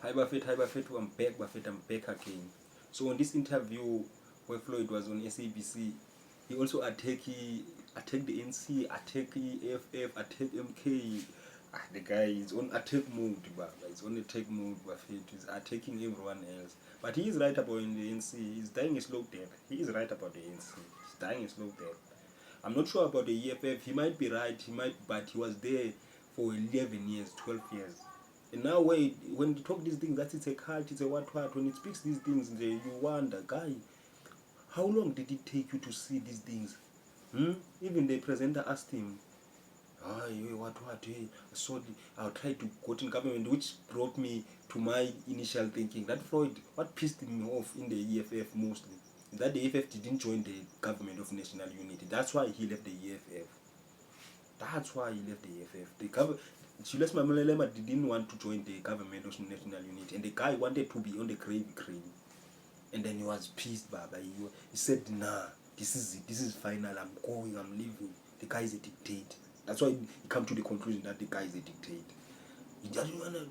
Hi Buffett, I'm back again. So on this interview where Floyd was on SABC, he also attacked the ANC, attacked EFF, attacked MK. The guy is on attack mode, he's on attack mode, Buffett. He's attacking everyone else. But he is right about the ANC. He's dying a slow death. He is right about the ANC. He's dying a slow death. I'm not sure about the EFF. He might be right, but he was there for 11 years, 12 years. And now when you talk these things, that it's a cult, it's a what. When it speaks these things, you wonder, guy, how long did it take you to see these things? Even the presenter asked him, what, hey, I'll try to go to government, which brought me to my initial thinking that Floyd, what pissed me off in the EFF mostly, is that the EFF didn't join the government of national unity. That's why he left the EFF. That's why he left the EFF. Julius Mamalelema didn't want to join the government of national unity, and the guy wanted to be on the gravy train. And then he was pissed, Baba. He said, nah, this is it. This is final. I'm going. I'm leaving. The guy is a dictator. That's why he come to the conclusion that the guy is a dictator. He doesn't want to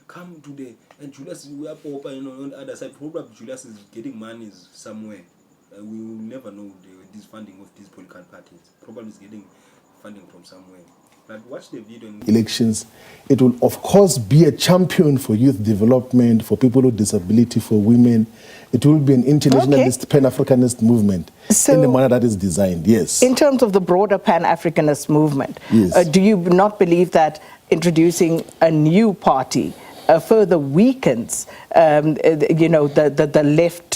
come to the... And Julius, we are poor, on the other side. Probably Julius is getting money somewhere. We will never know this funding of these political parties. Probably is getting funding from somewhere. But watch the video. Elections, it will of course be a champion for youth development, for people with disability, for women. It will be an internationalist, Pan-Africanist movement in the manner that is designed, yes. In terms of the broader Pan-Africanist movement, yes. Do you not believe that introducing a new party further weakens, the left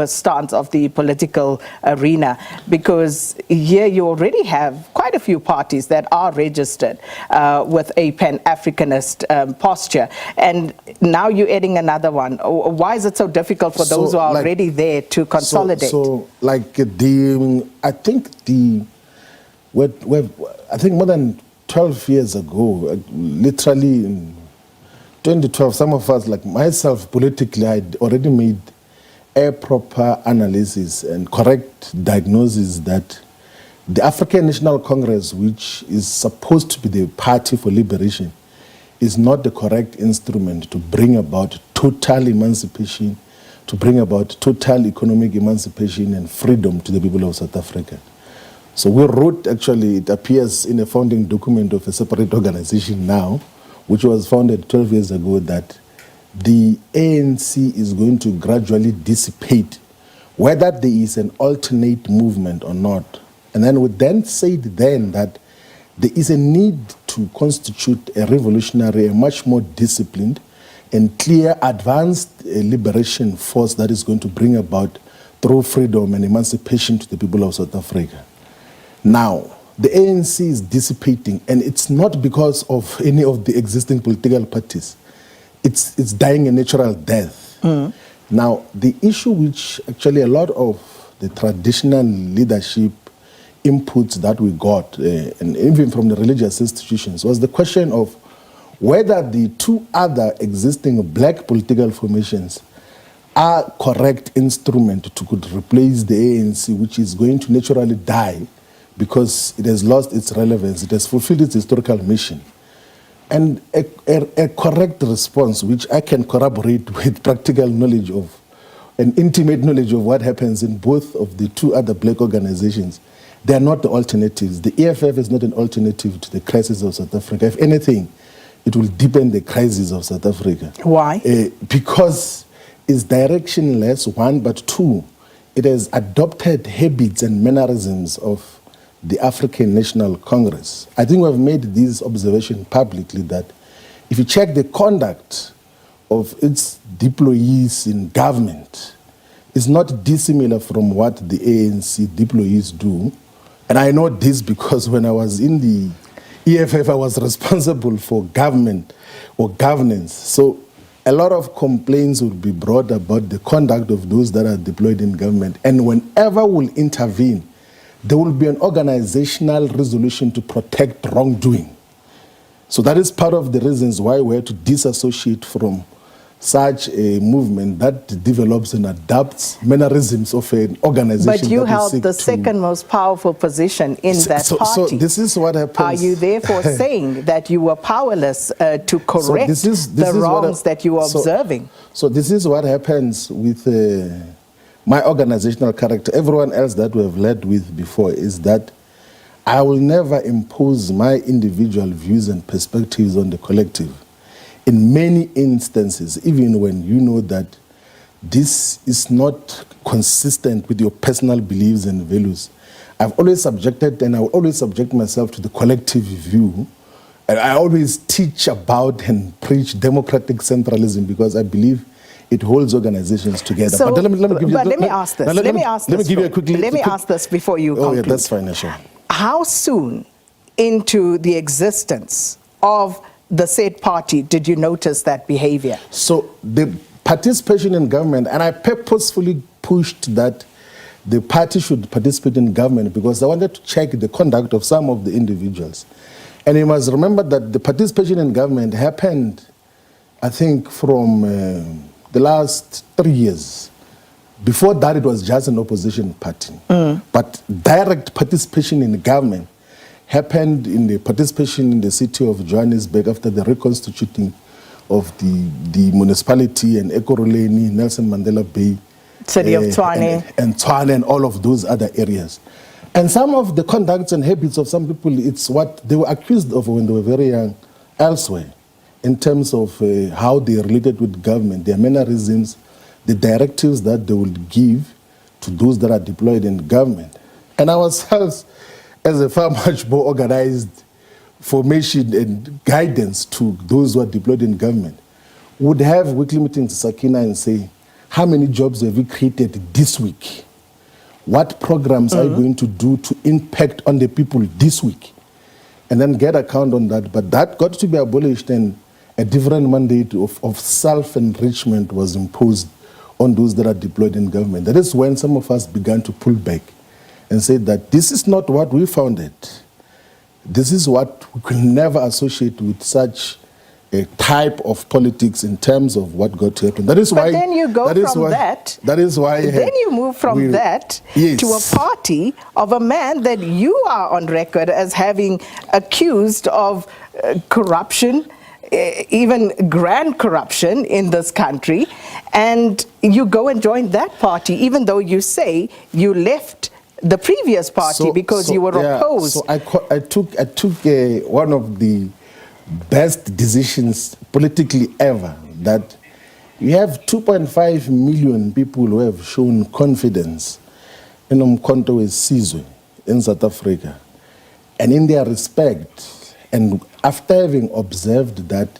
stance of the political arena? Because here you already have quite a few parties that are registered with a Pan-Africanist posture, and now you're adding another one. Why is it so difficult for those who are already there to consolidate? I think more than 12 years ago, literally in 2012, some of us, like myself, politically, I had already made a proper analysis and correct diagnosis that the African National Congress, which is supposed to be the party for liberation, is not the correct instrument to bring about total emancipation, to bring about total economic emancipation and freedom to the people of South Africa. So we wrote, actually, it appears in a founding document of a separate organization now, which was founded 12 years ago, that the ANC is going to gradually dissipate, whether there is an alternate movement or not. And then we said that there is a need to constitute a revolutionary, a much more disciplined and clear advanced liberation force that is going to bring about true freedom and emancipation to the people of South Africa. Now, the ANC is dissipating, and it's not because of any of the existing political parties. It's dying a natural death. Now, the issue which actually a lot of the traditional leadership inputs that we got, and even from the religious institutions, was the question of whether the two other existing black political formations are correct instrument to could replace the ANC, which is going to naturally die because it has lost its relevance, it has fulfilled its historical mission. And a correct response, which I can corroborate with practical knowledge of, and intimate knowledge of what happens in both of the two other black organizations, they are not the alternatives. The EFF is not an alternative to the crisis of South Africa. If anything, it will deepen the crisis of South Africa. Why? Because it's directionless, one, but two, it has adopted habits and mannerisms of the African National Congress. I think we've made this observation publicly that if you check the conduct of its deployees in government, it's not dissimilar from what the ANC deployees do. And I know this because when I was in the EFF, I was responsible for government or governance. So a lot of complaints would be brought about the conduct of those that are deployed in government. And whenever we'll intervene, there will be an organizational resolution to protect wrongdoing. So that is part of the reasons why we have to disassociate from such a movement that develops and adapts mannerisms of an organization. But you that held the to, second most powerful position in that party. So this is what happens. Are you therefore saying that you were powerless to correct the wrongs that you were observing? So this is what happens with my organizational character. Everyone else that we have led with before is that I will never impose my individual views and perspectives on the collective. In many instances, even when you know that this is not consistent with your personal beliefs and values, I've always subjected, and I will always subject myself to the collective view. And I always teach about and preach democratic centralism because I believe it holds organizations together. So, but let me ask this. Let me give you a quick. Let me ask this before you conclude. Oh, yeah, that's fine, sure. How soon into the existence of the said party did you notice that behavior? So the participation in government, and I purposefully pushed that the party should participate in government because I wanted to check the conduct of some of the individuals. And you must remember that the participation in government happened, I think, from the last 3 years. Before that, it was just an opposition party. But direct participation in government happened in the participation in the city of Johannesburg after the reconstituting of the municipality and Ekurhuleni, Nelson Mandela Bay, city of Tshwane, and Tshwane and all of those other areas. And some of the conducts and habits of some people, it's what they were accused of when they were very young elsewhere, in terms of how they related with government, their mannerisms, the directives that they would give to those that are deployed in government. And ourselves, as a far much more organized formation and guidance to those who are deployed in government, would have weekly meetings in Sakina and say, how many jobs have we created this week? What programs are you going to do to impact on the people this week? And then get account on that. But that got to be abolished, and a different mandate of self-enrichment was imposed on those that are deployed in government. That is when some of us began to pull back and say that this is not what we founded. This is what we could never associate with such a type of politics in terms of what got to happen. That is why. But then you go from that. That is why. Then you move from that to a party of a man that you are on record as having accused of corruption, even grand corruption in this country, and you go and join that party, even though you say you left the previous party because you were opposed. So I took one of the best decisions politically ever, that you have 2.5 million people who have shown confidence in Umkhonto weSizwe in South Africa, and in their respect. And after having observed that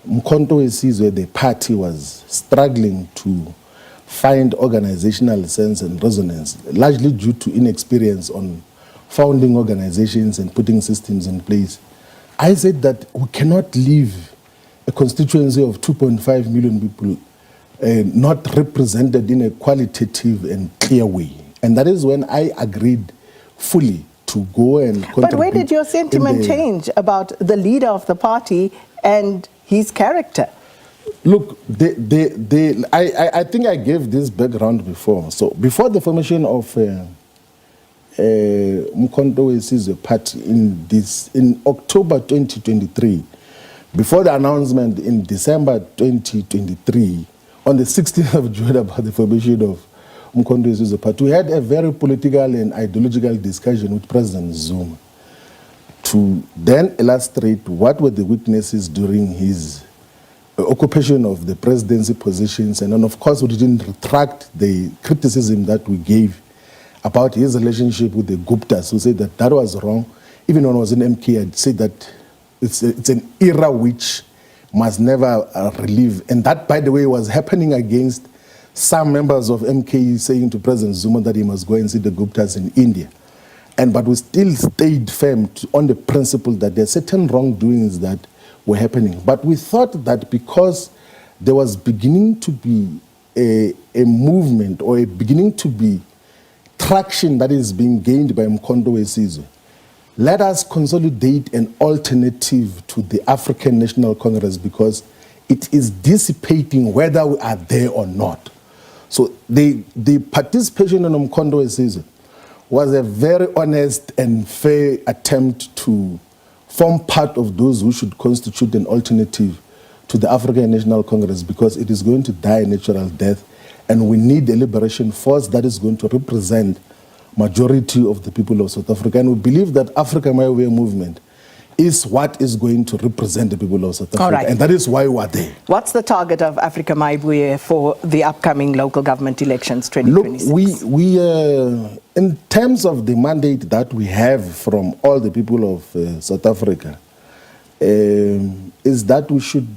Umkhonto weSizwe, the party, was struggling to find organizational sense and resonance, largely due to inexperience on founding organizations and putting systems in place, I said that we cannot leave a constituency of 2.5 million people not represented in a qualitative and clear way. And that is when I agreed fully to go and contribute. But where did your sentiment change about the leader of the party and his character? Look, I think I gave this background before. So before the formation of Umkhonto weSizwe party in October 2023, before the announcement in December 2023, on the 16th of June about the formation of Umkhonto weSizwe party, we had a very political and ideological discussion with President Zuma to then illustrate what were the weaknesses during his occupation of the presidency positions. And then, of course, we didn't retract the criticism that we gave about his relationship with the Guptas, who said that was wrong. Even when I was in MK, I'd say that it's an era which must never relive. And that, by the way, was happening against some members of MK saying to President Zuma that he must go and see the Guptas in India. But we still stayed firm on the principle that there are certain wrongdoings that were happening. But we thought that because there was beginning to be a movement, or beginning to be traction that is being gained by Umkhonto weSizwe, let us consolidate an alternative to the African National Congress, because it is dissipating whether we are there or not. So the participation in Umkhonto Wesizwe was a very honest and fair attempt to form part of those who should constitute an alternative to the African National Congress, because it is going to die a natural death, and we need a liberation force that is going to represent majority of the people of South Africa. And we believe that Africa My Way movement is what is going to represent the people of South Africa. All right. And that is why we are there. What's the target of Africa Maibuye for the upcoming local government elections 2026? Look, we in terms of the mandate that we have from all the people of South Africa, is that we should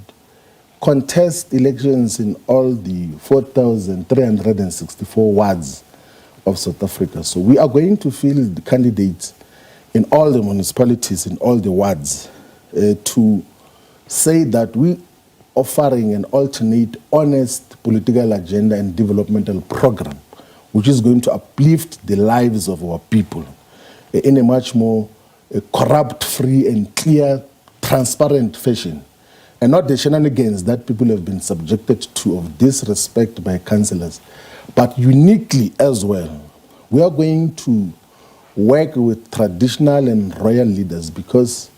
contest elections in all the 4,364 wards of South Africa. So we are going to field the candidates in all the municipalities, in all the wards, to say that we offering an alternate, honest political agenda and developmental program, which is going to uplift the lives of our people in a much more corrupt-free and clear, transparent fashion, and not the shenanigans that people have been subjected to of disrespect by councillors, but uniquely as well. We are going to work with traditional and royal leaders, because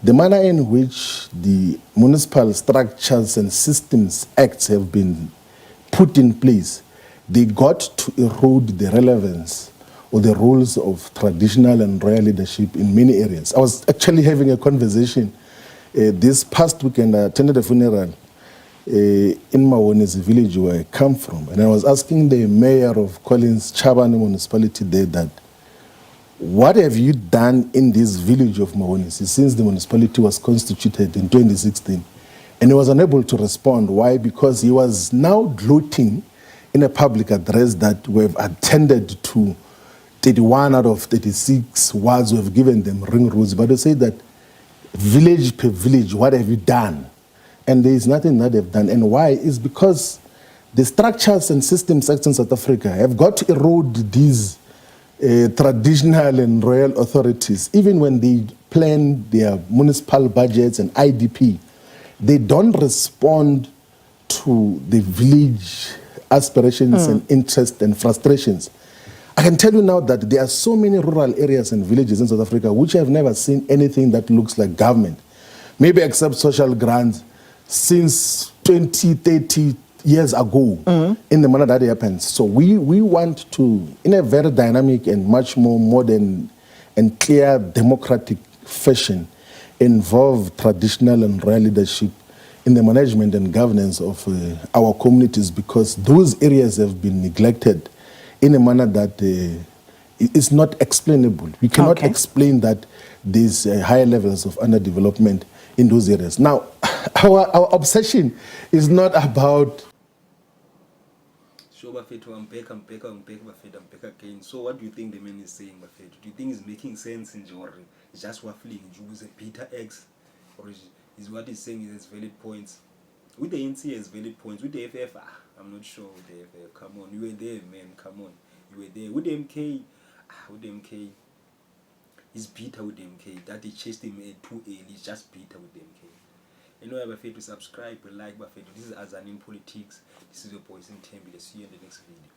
the manner in which the municipal structures and systems acts have been put in place, they got to erode the relevance or the roles of traditional and royal leadership in many areas. I was actually having a conversation this past weekend. I attended a funeral in Mawonezi village where I come from, and I was asking the mayor of Collins Chabane municipality there that, what have you done in this village of Mawonezi since the municipality was constituted in 2016? And he was unable to respond. Why? Because he was now gloating in a public address that we've attended to 31 out of 36 wards, we've given them ring roads. But they say that village per village, what have you done? And there is nothing that they've done. And why? Is because the structures and systems acts in South Africa have got to erode these traditional and royal authorities. Even when they plan their municipal budgets and IDP, they don't respond to the village aspirations and interests and frustrations. I can tell you now that there are so many rural areas and villages in South Africa which have never seen anything that looks like government, maybe except social grants, since 20, 30 years ago, in the manner that it happens. So we want to, in a very dynamic and much more modern and clear democratic fashion, involve traditional and royal leadership in the management and governance of our communities, because those areas have been neglected in a manner that is not explainable. We cannot explain that there's higher levels of underdevelopment in those areas. Now, our obsession is not about... So, Bafethu, I'm back again. So, what do you think the man is saying, Bafethu? Do you think it's making sense in Jori? It's just waffling, use a Peter X? Or is what he's saying is valid points? With the ANC has valid points. With the EFF, I'm not sure with the EFF. Come on, you were there, man. Come on, you were there. With the MK, he's Peter with the MK. That they chased him too early. It's just Peter with the MK. Anyway, Bafethu, subscribe, like Bafethu. This is Azanian Politics. This is your boy Sim Tembi. See you in the next video.